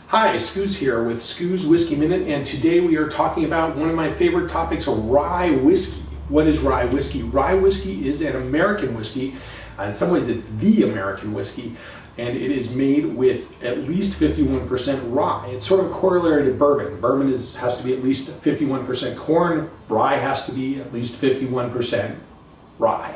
Hi, Scoos here with Scoos Whiskey Minute, and today we are talking about one of my favorite topics, rye whiskey. What is rye whiskey? Rye whiskey is an American whiskey. In some ways it's the American whiskey, and it is made with at least 51% rye. It's sort of a corollary to bourbon. Bourbon has to be at least 51% corn. Rye has to be at least 51% rye.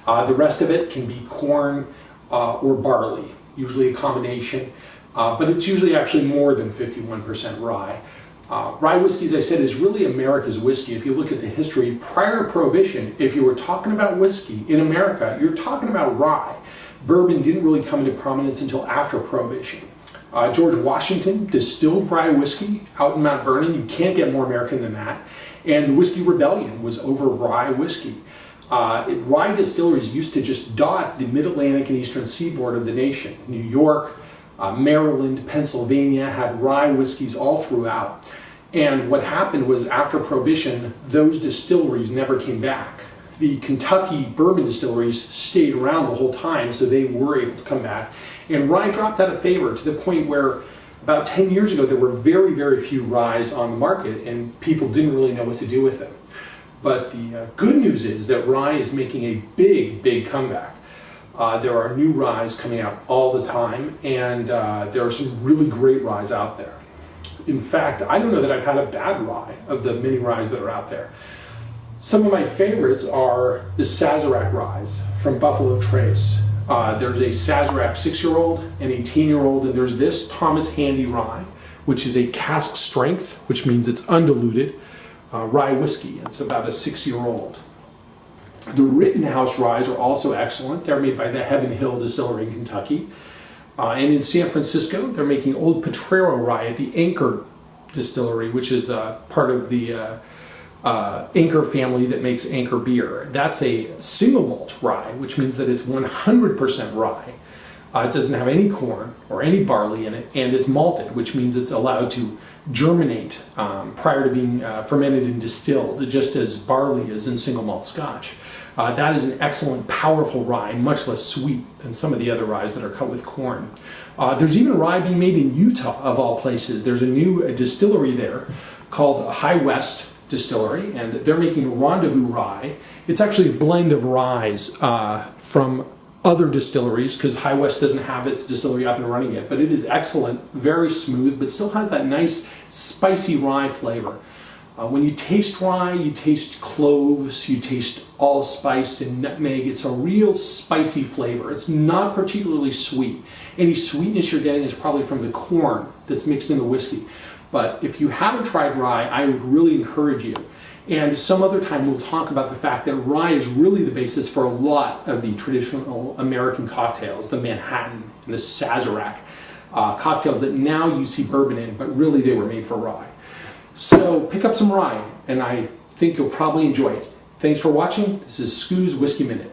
The rest of it can be corn or barley, usually a combination. But it's usually actually more than 51% rye. Rye whiskey, as I said, is really America's whiskey. If you look at the history, prior to Prohibition, if you were talking about whiskey in America, you're talking about rye. Bourbon didn't really come into prominence until after Prohibition. George Washington distilled rye whiskey out in Mount Vernon. You can't get more American than that. And the Whiskey Rebellion was over rye whiskey. Rye distilleries used to just dot the mid-Atlantic and eastern seaboard of the nation. New York, Maryland, Pennsylvania had rye whiskeys all throughout. And what happened was after Prohibition, those distilleries never came back. The Kentucky bourbon distilleries stayed around the whole time, so they were able to come back. And rye dropped out of favor to the point where about 10 years ago there were very, very few ryes on the market and people didn't really know what to do with them. But the good news is that rye is making a big, big comeback. There are new ryes coming out all the time, and there are some really great ryes out there. In fact, I don't know that I've had a bad rye of the many ryes that are out there. Some of my favorites are the Sazerac ryes from Buffalo Trace. There's a Sazerac 6-year-old and 18-year-old, and there's this Thomas Handy rye, which is a cask strength, which means it's undiluted, rye whiskey. It's about a 6-year-old. The Rittenhouse ryes are also excellent. They're made by the Heaven Hill Distillery in Kentucky. And in San Francisco, they're making Old Potrero rye at the Anchor Distillery, which is part of the Anchor family that makes Anchor beer. That's a single malt rye, which means that it's 100% rye. It doesn't have any corn or any barley in it, and it's malted, which means it's allowed to germinate prior to being fermented and distilled, just as barley is in single malt Scotch. That is an excellent, powerful rye, much less sweet than some of the other ryes that are cut with corn. There's even rye being made in Utah, of all places. There's a new distillery there called High West Distillery, and they're making Rendezvous rye. It's actually a blend of ryes from other distilleries, because High West doesn't have its distillery up and running yet, but it is excellent, very smooth, but still has that nice spicy rye flavor. When you taste rye, you taste cloves, you taste allspice and nutmeg. It's a real spicy flavor. It's not particularly sweet. Any sweetness you're getting is probably from the corn that's mixed in the whiskey. But if you haven't tried rye, I would really encourage you. And some other time we'll talk about the fact that rye is really the basis for a lot of the traditional American cocktails, the Manhattan and the Sazerac cocktails that now you see bourbon in, but really they were made for rye. So pick up some rye, and I think you'll probably enjoy it. Thanks for watching. This is Scoos Whiskey Minute.